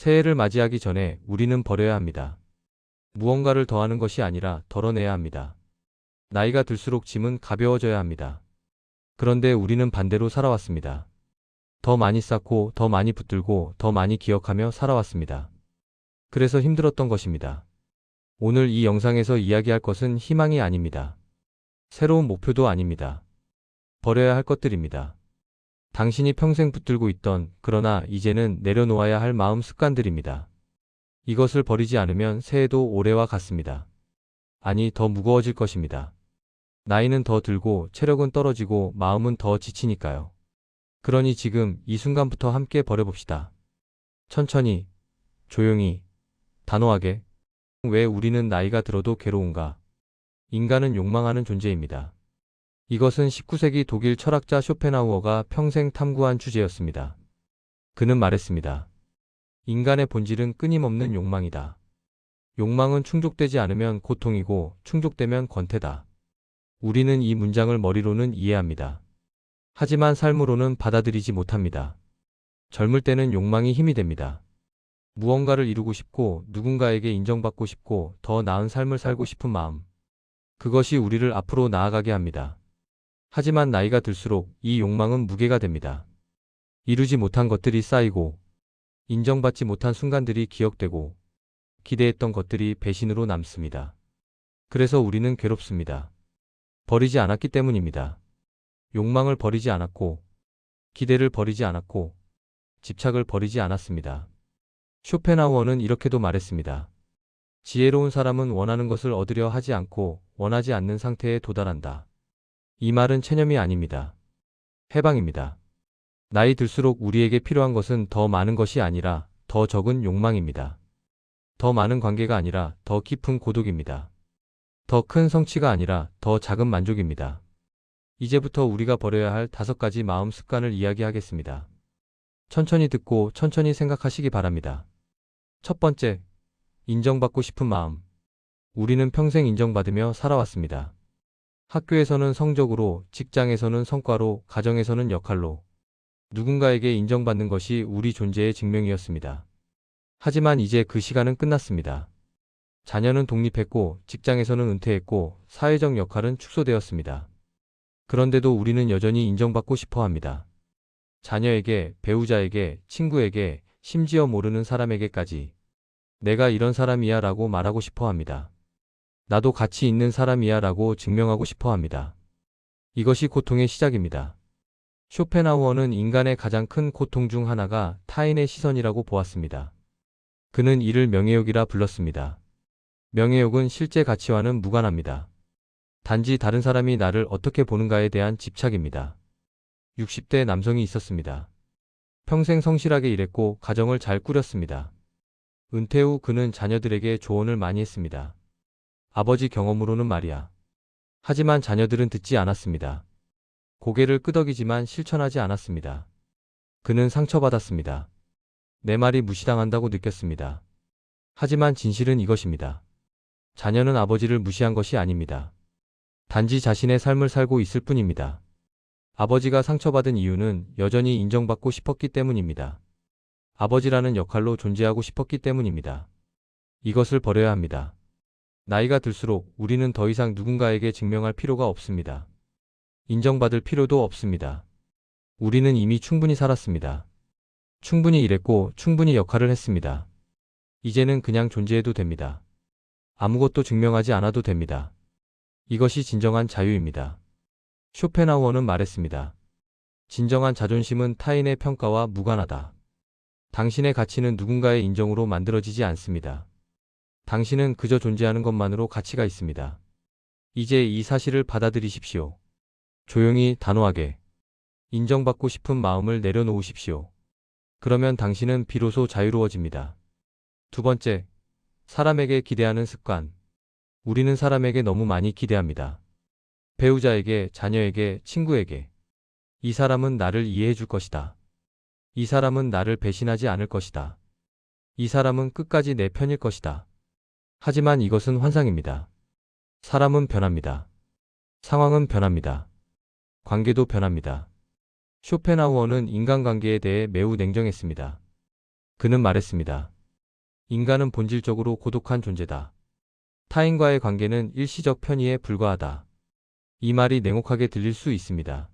새해를 맞이하기 전에 우리는 버려야 합니다. 무언가를 더하는 것이 아니라 덜어내야 합니다. 나이가 들수록 짐은 가벼워져야 합니다. 그런데 우리는 반대로 살아왔습니다. 더 많이 쌓고 더 많이 붙들고 더 많이 기억하며 살아왔습니다. 그래서 힘들었던 것입니다. 오늘 이 영상에서 이야기할 것은 희망이 아닙니다. 새로운 목표도 아닙니다. 버려야 할 것들입니다. 당신이 평생 붙들고 있던 그러나 이제는 내려놓아야 할 마음 습관들입니다. 이것을 버리지 않으면 새해도 올해와 같습니다. 아니, 더 무거워질 것입니다. 나이는 더 들고 체력은 떨어지고 마음은 더 지치니까요. 그러니 지금 이 순간부터 함께 버려봅시다. 천천히, 조용히, 단호하게. 왜 우리는 나이가 들어도 괴로운가? 인간은 욕망하는 존재입니다. 이것은 19세기 독일 철학자 쇼펜하우어가 평생 탐구한 주제였습니다. 그는 말했습니다. 인간의 본질은 끊임없는 욕망이다. 욕망은 충족되지 않으면 고통이고 충족되면 권태다. 우리는 이 문장을 머리로는 이해합니다. 하지만 삶으로는 받아들이지 못합니다. 젊을 때는 욕망이 힘이 됩니다. 무언가를 이루고 싶고 누군가에게 인정받고 싶고 더 나은 삶을 살고 싶은 마음. 그것이 우리를 앞으로 나아가게 합니다. 하지만 나이가 들수록 이 욕망은 무게가 됩니다. 이루지 못한 것들이 쌓이고 인정받지 못한 순간들이 기억되고 기대했던 것들이 배신으로 남습니다. 그래서 우리는 괴롭습니다. 버리지 않았기 때문입니다. 욕망을 버리지 않았고 기대를 버리지 않았고 집착을 버리지 않았습니다. 쇼펜하우어는 이렇게도 말했습니다. 지혜로운 사람은 원하는 것을 얻으려 하지 않고 원하지 않는 상태에 도달한다. 이 말은 체념이 아닙니다. 해방입니다. 나이 들수록 우리에게 필요한 것은 더 많은 것이 아니라 더 적은 욕망입니다. 더 많은 관계가 아니라 더 깊은 고독입니다. 더 큰 성취가 아니라 더 작은 만족입니다. 이제부터 우리가 버려야 할 5가지 마음 습관을 이야기하겠습니다. 천천히 듣고 천천히 생각하시기 바랍니다. 첫 번째, 인정받고 싶은 마음. 우리는 평생 인정받으며 살아왔습니다. 학교에서는 성적으로, 직장에서는 성과로, 가정에서는 역할로. 누군가에게 인정받는 것이 우리 존재의 증명이었습니다. 하지만 이제 그 시간은 끝났습니다. 자녀는 독립했고, 직장에서는 은퇴했고, 사회적 역할은 축소되었습니다. 그런데도 우리는 여전히 인정받고 싶어 합니다. 자녀에게, 배우자에게, 친구에게, 심지어 모르는 사람에게까지 내가 이런 사람이야 라고 말하고 싶어 합니다. 나도 가치 있는 사람이야 라고 증명하고 싶어 합니다. 이것이 고통의 시작입니다. 쇼펜하우어는 인간의 가장 큰 고통 중 하나가 타인의 시선이라고 보았습니다. 그는 이를 명예욕이라 불렀습니다. 명예욕은 실제 가치와는 무관합니다. 단지 다른 사람이 나를 어떻게 보는가에 대한 집착입니다. 60대 남성이 있었습니다. 평생 성실하게 일했고 가정을 잘 꾸렸습니다. 은퇴 후 그는 자녀들에게 조언을 많이 했습니다. 아버지 경험으로는 말이야. 하지만 자녀들은 듣지 않았습니다. 고개를 끄덕이지만 실천하지 않았습니다. 그는 상처받았습니다. 내 말이 무시당한다고 느꼈습니다. 하지만 진실은 이것입니다. 자녀는 아버지를 무시한 것이 아닙니다. 단지 자신의 삶을 살고 있을 뿐입니다. 아버지가 상처받은 이유는 여전히 인정받고 싶었기 때문입니다. 아버지라는 역할로 존재하고 싶었기 때문입니다. 이것을 버려야 합니다. 나이가 들수록 우리는 더 이상 누군가에게 증명할 필요가 없습니다. 인정받을 필요도 없습니다. 우리는 이미 충분히 살았습니다. 충분히 일했고 충분히 역할을 했습니다. 이제는 그냥 존재해도 됩니다. 아무것도 증명하지 않아도 됩니다. 이것이 진정한 자유입니다. 쇼펜하우어는 말했습니다. 진정한 자존심은 타인의 평가와 무관하다. 당신의 가치는 누군가의 인정으로 만들어지지 않습니다. 당신은 그저 존재하는 것만으로 가치가 있습니다. 이제 이 사실을 받아들이십시오. 조용히, 단호하게. 인정받고 싶은 마음을 내려놓으십시오. 그러면 당신은 비로소 자유로워집니다. 두 번째, 사람에게 기대하는 습관. 우리는 사람에게 너무 많이 기대합니다. 배우자에게, 자녀에게, 친구에게. 이 사람은 나를 이해해 줄 것이다. 이 사람은 나를 배신하지 않을 것이다. 이 사람은 끝까지 내 편일 것이다. 하지만 이것은 환상입니다. 사람은 변합니다. 상황은 변합니다. 관계도 변합니다. 쇼펜하우어는 인간관계에 대해 매우 냉정했습니다. 그는 말했습니다. 인간은 본질적으로 고독한 존재다. 타인과의 관계는 일시적 편의에 불과하다. 이 말이 냉혹하게 들릴 수 있습니다.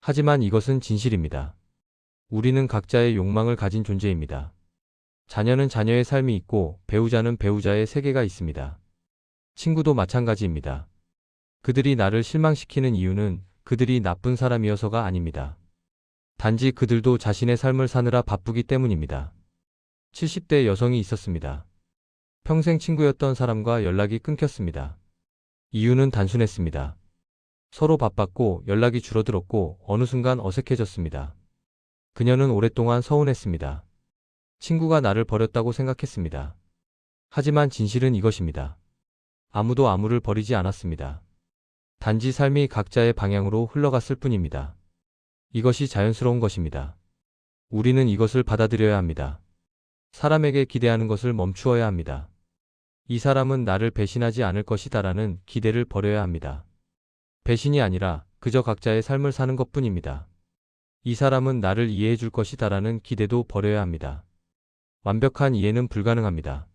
하지만 이것은 진실입니다. 우리는 각자의 욕망을 가진 존재입니다. 자녀는 자녀의 삶이 있고 배우자는 배우자의 세계가 있습니다. 친구도 마찬가지입니다. 그들이 나를 실망시키는 이유는 그들이 나쁜 사람이어서가 아닙니다. 단지 그들도 자신의 삶을 사느라 바쁘기 때문입니다. 70대 여성이 있었습니다. 평생 친구였던 사람과 연락이 끊겼습니다. 이유는 단순했습니다. 서로 바빴고 연락이 줄어들었고 어느 순간 어색해졌습니다. 그녀는 오랫동안 서운했습니다. 친구가 나를 버렸다고 생각했습니다. 하지만 진실은 이것입니다. 아무도 아무를 버리지 않았습니다. 단지 삶이 각자의 방향으로 흘러갔을 뿐입니다. 이것이 자연스러운 것입니다. 우리는 이것을 받아들여야 합니다. 사람에게 기대하는 것을 멈추어야 합니다. 이 사람은 나를 배신하지 않을 것이다라는 기대를 버려야 합니다. 배신이 아니라 그저 각자의 삶을 사는 것뿐입니다. 이 사람은 나를 이해해 줄 것이다라는 기대도 버려야 합니다. 완벽한 이해는 불가능합니다.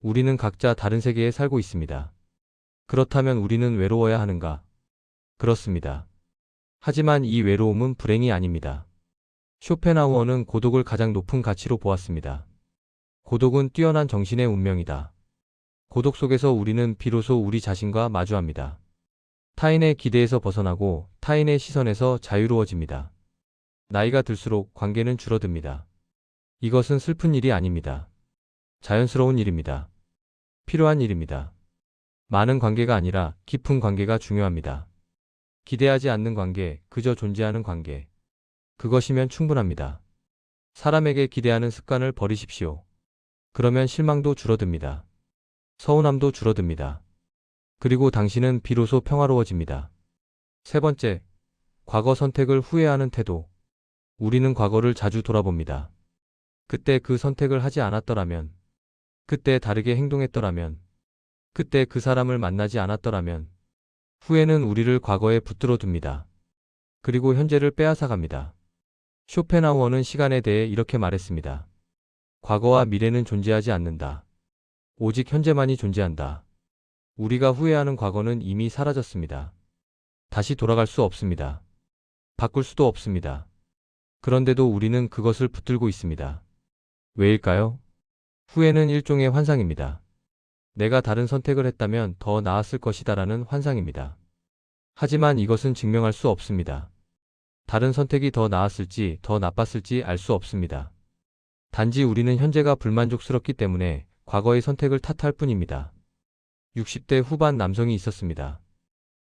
우리는 각자 다른 세계에 살고 있습니다. 그렇다면 우리는 외로워야 하는가? 그렇습니다. 하지만 이 외로움은 불행이 아닙니다. 쇼펜하우어는 고독을 가장 높은 가치로 보았습니다. 고독은 뛰어난 정신의 운명이다. 고독 속에서 우리는 비로소 우리 자신과 마주합니다. 타인의 기대에서 벗어나고 타인의 시선에서 자유로워집니다. 나이가 들수록 관계는 줄어듭니다. 이것은 슬픈 일이 아닙니다. 자연스러운 일입니다. 필요한 일입니다. 많은 관계가 아니라 깊은 관계가 중요합니다. 기대하지 않는 관계, 그저 존재하는 관계. 그것이면 충분합니다. 사람에게 기대하는 습관을 버리십시오. 그러면 실망도 줄어듭니다. 서운함도 줄어듭니다. 그리고 당신은 비로소 평화로워집니다. 세 번째, 과거 선택을 후회하는 태도. 우리는 과거를 자주 돌아봅니다. 그때 그 선택을 하지 않았더라면, 그때 다르게 행동했더라면, 그때 그 사람을 만나지 않았더라면, 후회는 우리를 과거에 붙들어 둡니다. 그리고 현재를 빼앗아 갑니다. 쇼펜하우어는 시간에 대해 이렇게 말했습니다. 과거와 미래는 존재하지 않는다. 오직 현재만이 존재한다. 우리가 후회하는 과거는 이미 사라졌습니다. 다시 돌아갈 수 없습니다. 바꿀 수도 없습니다. 그런데도 우리는 그것을 붙들고 있습니다. 왜일까요? 후회는 일종의 환상입니다. 내가 다른 선택을 했다면 더 나았을 것이다라는 환상입니다. 하지만 이것은 증명할 수 없습니다. 다른 선택이 더 나았을지 더 나빴을지 알 수 없습니다. 단지 우리는 현재가 불만족스럽기 때문에 과거의 선택을 탓할 뿐입니다. 60대 후반 남성이 있었습니다.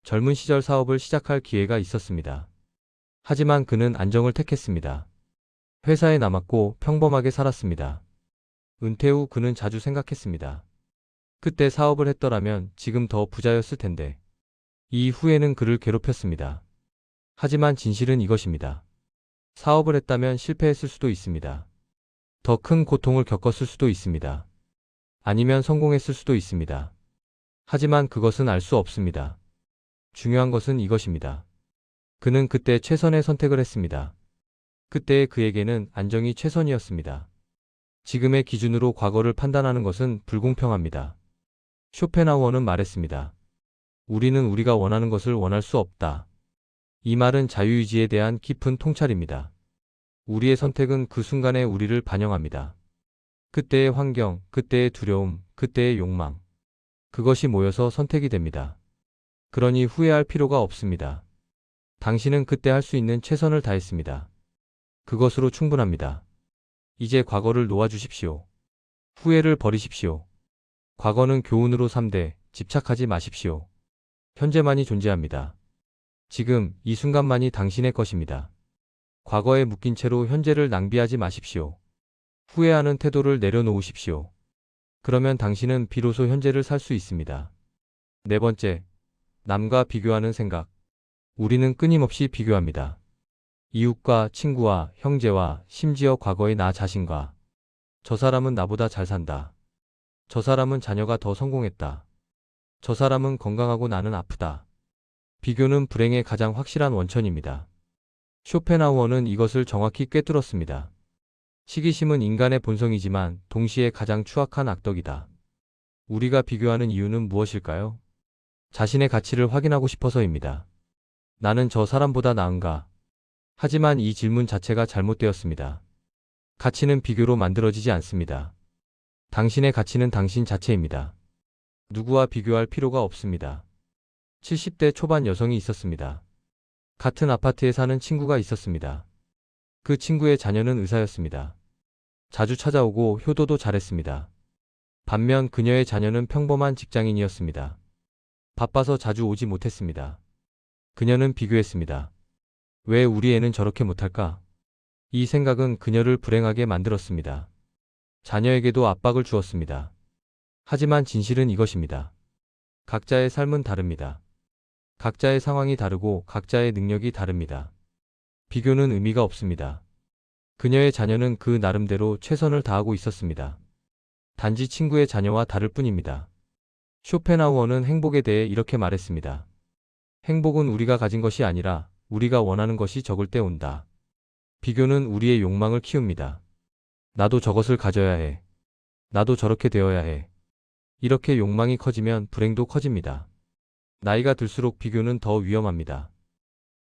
젊은 시절 사업을 시작할 기회가 있었습니다. 하지만 그는 안정을 택했습니다. 회사에 남았고 평범하게 살았습니다. 은퇴 후 그는 자주 생각했습니다. 그때 사업을 했더라면 지금 더 부자였을 텐데. 이 후회는 그를 괴롭혔습니다. 하지만 진실은 이것입니다. 사업을 했다면 실패했을 수도 있습니다. 더 큰 고통을 겪었을 수도 있습니다. 아니면 성공했을 수도 있습니다. 하지만 그것은 알 수 없습니다. 중요한 것은 이것입니다. 그는 그때 최선의 선택을 했습니다. 그때의 그에게는 안정이 최선이었습니다. 지금의 기준으로 과거를 판단하는 것은 불공평합니다. 쇼펜하우어는 말했습니다. 우리는 우리가 원하는 것을 원할 수 없다. 이 말은 자유의지에 대한 깊은 통찰입니다. 우리의 선택은 그 순간에 우리를 반영합니다. 그때의 환경, 그때의 두려움, 그때의 욕망. 그것이 모여서 선택이 됩니다. 그러니 후회할 필요가 없습니다. 당신은 그때 할 수 있는 최선을 다했습니다. 그것으로 충분합니다. 이제 과거를 놓아주십시오. 후회를 버리십시오. 과거는 교훈으로 삼되 집착하지 마십시오. 현재만이 존재합니다. 지금 이 순간만이 당신의 것입니다. 과거에 묶인 채로 현재를 낭비하지 마십시오. 후회하는 태도를 내려놓으십시오. 그러면 당신은 비로소 현재를 살 수 있습니다. 네 번째, 남과 비교하는 생각. 우리는 끊임없이 비교합니다. 이웃과 친구와 형제와 심지어 과거의 나 자신과. 저 사람은 나보다 잘 산다. 저 사람은 자녀가 더 성공했다. 저 사람은 건강하고 나는 아프다. 비교는 불행의 가장 확실한 원천입니다. 쇼펜하우어는 이것을 정확히 꿰뚫었습니다. 시기심은 인간의 본성이지만 동시에 가장 추악한 악덕이다. 우리가 비교하는 이유는 무엇일까요? 자신의 가치를 확인하고 싶어서입니다. 나는 저 사람보다 나은가? 하지만 이 질문 자체가 잘못되었습니다. 가치는 비교로 만들어지지 않습니다. 당신의 가치는 당신 자체입니다. 누구와 비교할 필요가 없습니다. 70대 초반 여성이 있었습니다. 같은 아파트에 사는 친구가 있었습니다. 그 친구의 자녀는 의사였습니다. 자주 찾아오고 효도도 잘했습니다. 반면 그녀의 자녀는 평범한 직장인이었습니다. 바빠서 자주 오지 못했습니다. 그녀는 비교했습니다. 왜 우리 애는 저렇게 못할까? 이 생각은 그녀를 불행하게 만들었습니다. 자녀에게도 압박을 주었습니다. 하지만 진실은 이것입니다. 각자의 삶은 다릅니다. 각자의 상황이 다르고 각자의 능력이 다릅니다. 비교는 의미가 없습니다. 그녀의 자녀는 그 나름대로 최선을 다하고 있었습니다. 단지 친구의 자녀와 다를 뿐입니다. 쇼펜하우어는 행복에 대해 이렇게 말했습니다. 행복은 우리가 가진 것이 아니라 우리가 원하는 것이 적을 때 온다. 비교는 우리의 욕망을 키웁니다. 나도 저것을 가져야 해. 나도 저렇게 되어야 해. 이렇게 욕망이 커지면 불행도 커집니다. 나이가 들수록 비교는 더 위험합니다.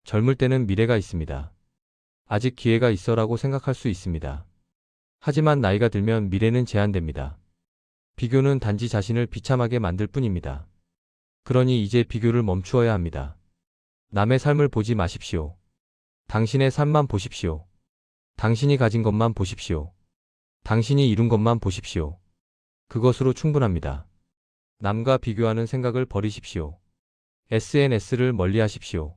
젊을 때는 미래가 있습니다. 아직 기회가 있어라고 생각할 수 있습니다. 하지만 나이가 들면 미래는 제한됩니다. 비교는 단지 자신을 비참하게 만들 뿐입니다. 그러니 이제 비교를 멈추어야 합니다. 남의 삶을 보지 마십시오. 당신의 삶만 보십시오. 당신이 가진 것만 보십시오. 당신이 이룬 것만 보십시오. 그것으로 충분합니다. 남과 비교하는 생각을 버리십시오. SNS를 멀리하십시오.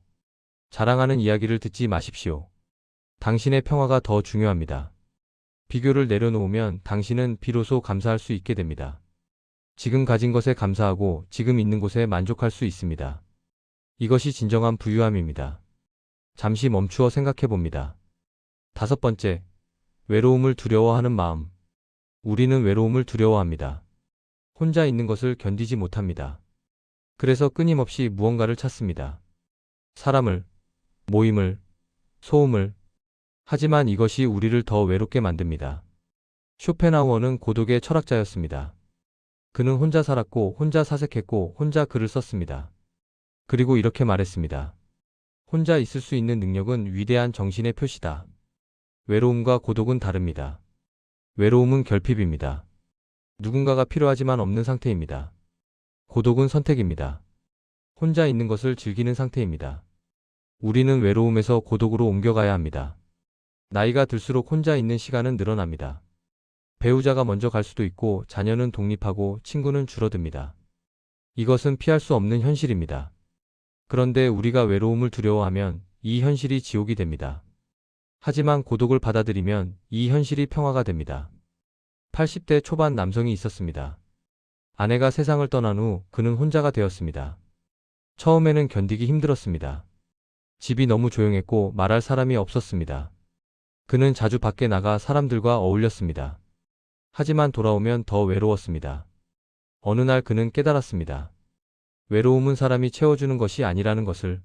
자랑하는 이야기를 듣지 마십시오. 당신의 평화가 더 중요합니다. 비교를 내려놓으면 당신은 비로소 감사할 수 있게 됩니다. 지금 가진 것에 감사하고 지금 있는 곳에 만족할 수 있습니다. 이것이 진정한 부유함입니다. 잠시 멈추어 생각해 봅니다. 5번째, 외로움을 두려워하는 마음. 우리는 외로움을 두려워합니다. 혼자 있는 것을 견디지 못합니다. 그래서 끊임없이 무언가를 찾습니다. 사람을, 모임을, 소음을. 하지만 이것이 우리를 더 외롭게 만듭니다. 쇼펜하우어는 고독의 철학자였습니다. 그는 혼자 살았고 혼자 사색했고 혼자 글을 썼습니다. 그리고 이렇게 말했습니다. 혼자 있을 수 있는 능력은 위대한 정신의 표시다. 외로움과 고독은 다릅니다. 외로움은 결핍입니다. 누군가가 필요하지만 없는 상태입니다. 고독은 선택입니다. 혼자 있는 것을 즐기는 상태입니다. 우리는 외로움에서 고독으로 옮겨가야 합니다. 나이가 들수록 혼자 있는 시간은 늘어납니다. 배우자가 먼저 갈 수도 있고 자녀는 독립하고 친구는 줄어듭니다. 이것은 피할 수 없는 현실입니다. 그런데 우리가 외로움을 두려워하면 이 현실이 지옥이 됩니다. 하지만 고독을 받아들이면 이 현실이 평화가 됩니다. 80대 초반 남성이 있었습니다. 아내가 세상을 떠난 후 그는 혼자가 되었습니다. 처음에는 견디기 힘들었습니다. 집이 너무 조용했고 말할 사람이 없었습니다. 그는 자주 밖에 나가 사람들과 어울렸습니다. 하지만 돌아오면 더 외로웠습니다. 어느 날 그는 깨달았습니다. 외로움은 사람이 채워주는 것이 아니라는 것을.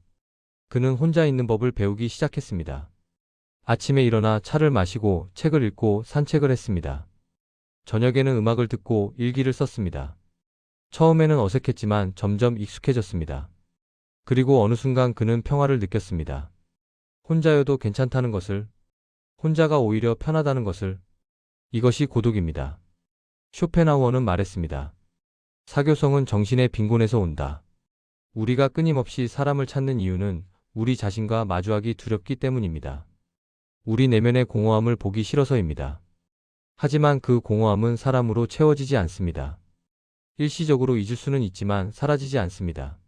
그는 혼자 있는 법을 배우기 시작했습니다. 아침에 일어나 차를 마시고 책을 읽고 산책을 했습니다. 저녁에는 음악을 듣고 일기를 썼습니다. 처음에는 어색했지만 점점 익숙해졌습니다. 그리고 어느 순간 그는 평화를 느꼈습니다. 혼자여도 괜찮다는 것을, 혼자가 오히려 편하다는 것을. 이것이 고독입니다. 쇼펜하우어는 말했습니다. 사교성은 정신의 빈곤에서 온다. 우리가 끊임없이 사람을 찾는 이유는 우리 자신과 마주하기 두렵기 때문입니다. 우리 내면의 공허함을 보기 싫어서입니다. 하지만 그 공허함은 사람으로 채워지지 않습니다. 일시적으로 잊을 수는 있지만 사라지지 않습니다.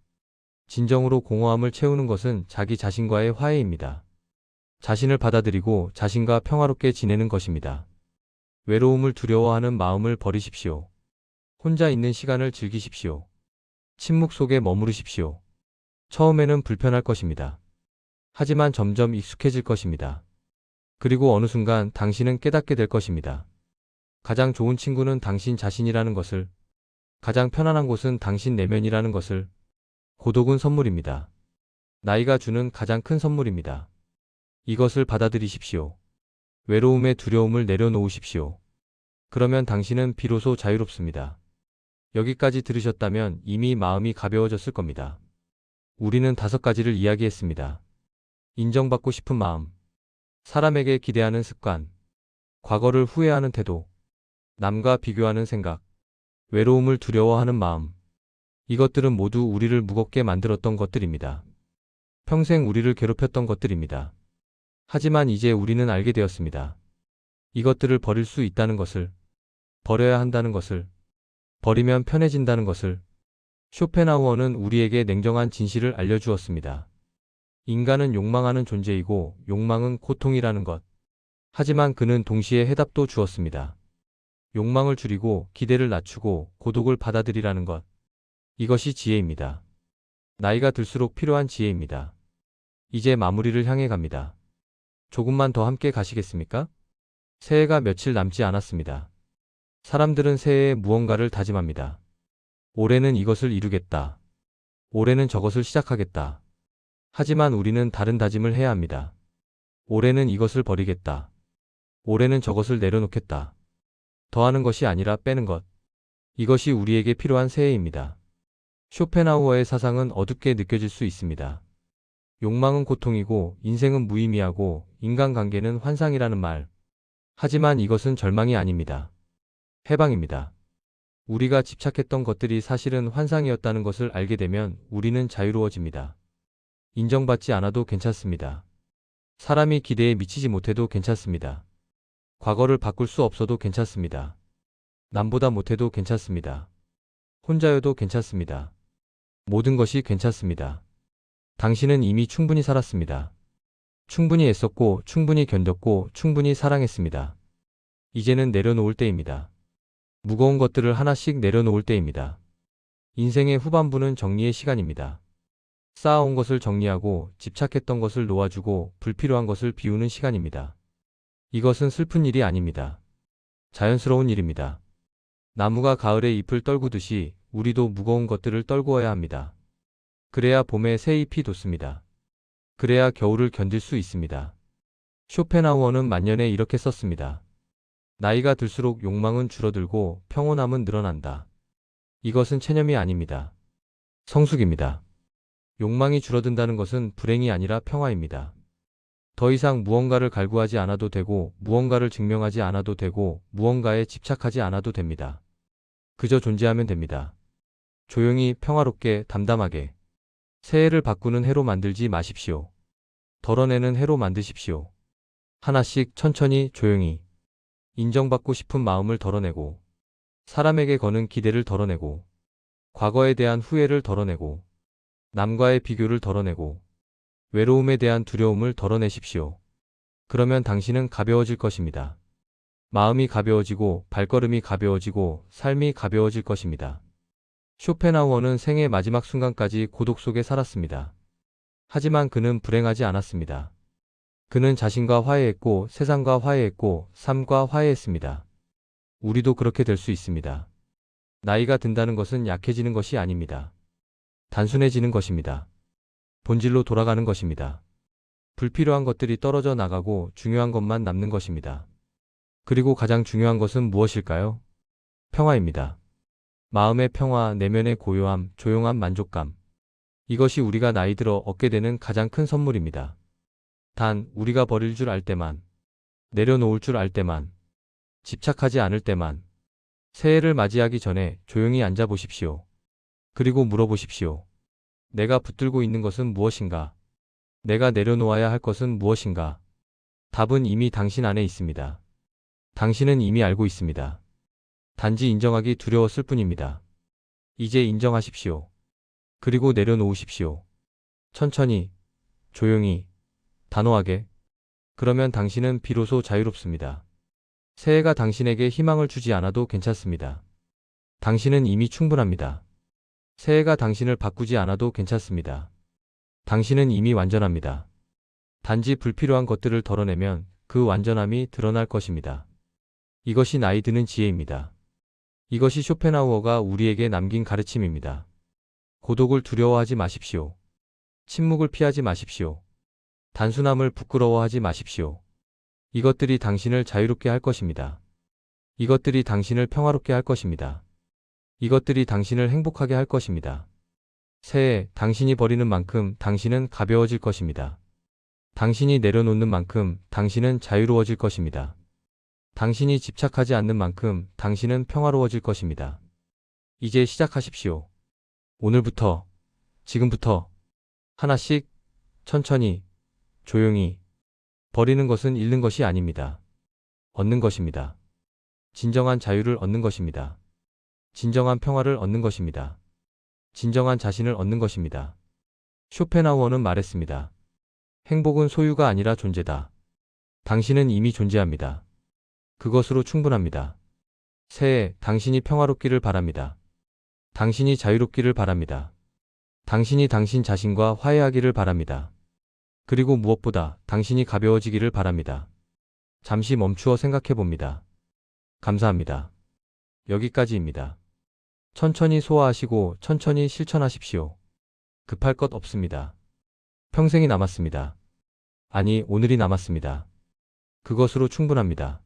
진정으로 공허함을 채우는 것은 자기 자신과의 화해입니다. 자신을 받아들이고 자신과 평화롭게 지내는 것입니다. 외로움을 두려워하는 마음을 버리십시오. 혼자 있는 시간을 즐기십시오. 침묵 속에 머무르십시오. 처음에는 불편할 것입니다. 하지만 점점 익숙해질 것입니다. 그리고 어느 순간 당신은 깨닫게 될 것입니다. 가장 좋은 친구는 당신 자신이라는 것을, 가장 편안한 곳은 당신 내면이라는 것을. 고독은 선물입니다. 나이가 주는 가장 큰 선물입니다. 이것을 받아들이십시오. 외로움의 두려움을 내려놓으십시오. 그러면 당신은 비로소 자유롭습니다. 여기까지 들으셨다면 이미 마음이 가벼워졌을 겁니다. 우리는 5가지를 이야기했습니다. 인정받고 싶은 마음, 사람에게 기대하는 습관, 과거를 후회하는 태도, 남과 비교하는 생각, 외로움을 두려워하는 마음. 이것들은 모두 우리를 무겁게 만들었던 것들입니다. 평생 우리를 괴롭혔던 것들입니다. 하지만 이제 우리는 알게 되었습니다. 이것들을 버릴 수 있다는 것을, 버려야 한다는 것을, 버리면 편해진다는 것을. 쇼펜하우어는 우리에게 냉정한 진실을 알려주었습니다. 인간은 욕망하는 존재이고 욕망은 고통이라는 것. 하지만 그는 동시에 해답도 주었습니다. 욕망을 줄이고 기대를 낮추고 고독을 받아들이라는 것. 이것이 지혜입니다. 나이가 들수록 필요한 지혜입니다. 이제 마무리를 향해 갑니다. 조금만 더 함께 가시겠습니까? 새해가 며칠 남지 않았습니다. 사람들은 새해에 무언가를 다짐합니다. 올해는 이것을 이루겠다. 올해는 저것을 시작하겠다. 하지만 우리는 다른 다짐을 해야 합니다. 올해는 이것을 버리겠다. 올해는 저것을 내려놓겠다. 더하는 것이 아니라 빼는 것. 이것이 우리에게 필요한 새해입니다. 쇼펜하우어의 사상은 어둡게 느껴질 수 있습니다. 욕망은 고통이고 인생은 무의미하고 인간관계는 환상이라는 말. 하지만 이것은 절망이 아닙니다. 해방입니다. 우리가 집착했던 것들이 사실은 환상이었다는 것을 알게 되면 우리는 자유로워집니다. 인정받지 않아도 괜찮습니다. 사람이 기대에 미치지 못해도 괜찮습니다. 과거를 바꿀 수 없어도 괜찮습니다. 남보다 못해도 괜찮습니다. 혼자여도 괜찮습니다. 모든 것이 괜찮습니다. 당신은 이미 충분히 살았습니다. 충분히 애썼고, 충분히 견뎠고, 충분히 사랑했습니다. 이제는 내려놓을 때입니다. 무거운 것들을 하나씩 내려놓을 때입니다. 인생의 후반부는 정리의 시간입니다. 쌓아온 것을 정리하고 집착했던 것을 놓아주고 불필요한 것을 비우는 시간입니다. 이것은 슬픈 일이 아닙니다. 자연스러운 일입니다. 나무가 가을에 잎을 떨구듯이 우리도 무거운 것들을 떨구어야 합니다. 그래야 봄에 새 잎이 돋습니다. 그래야 겨울을 견딜 수 있습니다. 쇼펜하우어는 만년에 이렇게 썼습니다. 나이가 들수록 욕망은 줄어들고 평온함은 늘어난다. 이것은 체념이 아닙니다. 성숙입니다. 욕망이 줄어든다는 것은 불행이 아니라 평화입니다. 더 이상 무언가를 갈구하지 않아도 되고 무언가를 증명하지 않아도 되고 무언가에 집착하지 않아도 됩니다. 그저 존재하면 됩니다. 조용히 평화롭게 담담하게. 새해를 바꾸는 해로 만들지 마십시오. 덜어내는 해로 만드십시오. 하나씩 천천히 조용히. 인정받고 싶은 마음을 덜어내고 사람에게 거는 기대를 덜어내고 과거에 대한 후회를 덜어내고 남과의 비교를 덜어내고 외로움에 대한 두려움을 덜어내십시오. 그러면 당신은 가벼워질 것입니다. 마음이 가벼워지고 발걸음이 가벼워지고 삶이 가벼워질 것입니다. 쇼펜하우어는 생의 마지막 순간까지 고독 속에 살았습니다. 하지만 그는 불행하지 않았습니다. 그는 자신과 화해했고 세상과 화해했고 삶과 화해했습니다. 우리도 그렇게 될 수 있습니다. 나이가 든다는 것은 약해지는 것이 아닙니다. 단순해지는 것입니다. 본질로 돌아가는 것입니다. 불필요한 것들이 떨어져 나가고 중요한 것만 남는 것입니다. 그리고 가장 중요한 것은 무엇일까요? 평화입니다. 마음의 평화, 내면의 고요함, 조용한 만족감. 이것이 우리가 나이 들어 얻게 되는 가장 큰 선물입니다. 단, 우리가 버릴 줄 알 때만, 내려놓을 줄 알 때만, 집착하지 않을 때만, 새해를 맞이하기 전에 조용히 앉아 보십시오. 그리고 물어보십시오. 내가 붙들고 있는 것은 무엇인가? 내가 내려놓아야 할 것은 무엇인가? 답은 이미 당신 안에 있습니다. 당신은 이미 알고 있습니다. 단지 인정하기 두려웠을 뿐입니다. 이제 인정하십시오. 그리고 내려놓으십시오. 천천히, 조용히, 단호하게. 그러면 당신은 비로소 자유롭습니다. 새해가 당신에게 희망을 주지 않아도 괜찮습니다. 당신은 이미 충분합니다. 새해가 당신을 바꾸지 않아도 괜찮습니다. 당신은 이미 완전합니다. 단지 불필요한 것들을 덜어내면 그 완전함이 드러날 것입니다. 이것이 나이 드는 지혜입니다. 이것이 쇼펜하우어가 우리에게 남긴 가르침입니다. 고독을 두려워하지 마십시오. 침묵을 피하지 마십시오. 단순함을 부끄러워하지 마십시오. 이것들이 당신을 자유롭게 할 것입니다. 이것들이 당신을 평화롭게 할 것입니다. 이것들이 당신을 행복하게 할 것입니다. 새해, 당신이 버리는 만큼 당신은 가벼워질 것입니다. 당신이 내려놓는 만큼 당신은 자유로워질 것입니다. 당신이 집착하지 않는 만큼 당신은 평화로워질 것입니다. 이제 시작하십시오. 오늘부터, 지금부터, 하나씩, 천천히, 조용히. 버리는 것은 잃는 것이 아닙니다. 얻는 것입니다. 진정한 자유를 얻는 것입니다. 진정한 평화를 얻는 것입니다. 진정한 자신을 얻는 것입니다. 쇼펜하우어는 말했습니다. 행복은 소유가 아니라 존재다. 당신은 이미 존재합니다. 그것으로 충분합니다. 새해, 당신이 평화롭기를 바랍니다. 당신이 자유롭기를 바랍니다. 당신이 당신 자신과 화해하기를 바랍니다. 그리고 무엇보다 당신이 가벼워지기를 바랍니다. 잠시 멈추어 생각해 봅니다. 감사합니다. 여기까지입니다. 천천히 소화하시고 천천히 실천하십시오. 급할 것 없습니다. 평생이 남았습니다. 아니, 오늘이 남았습니다. 그것으로 충분합니다.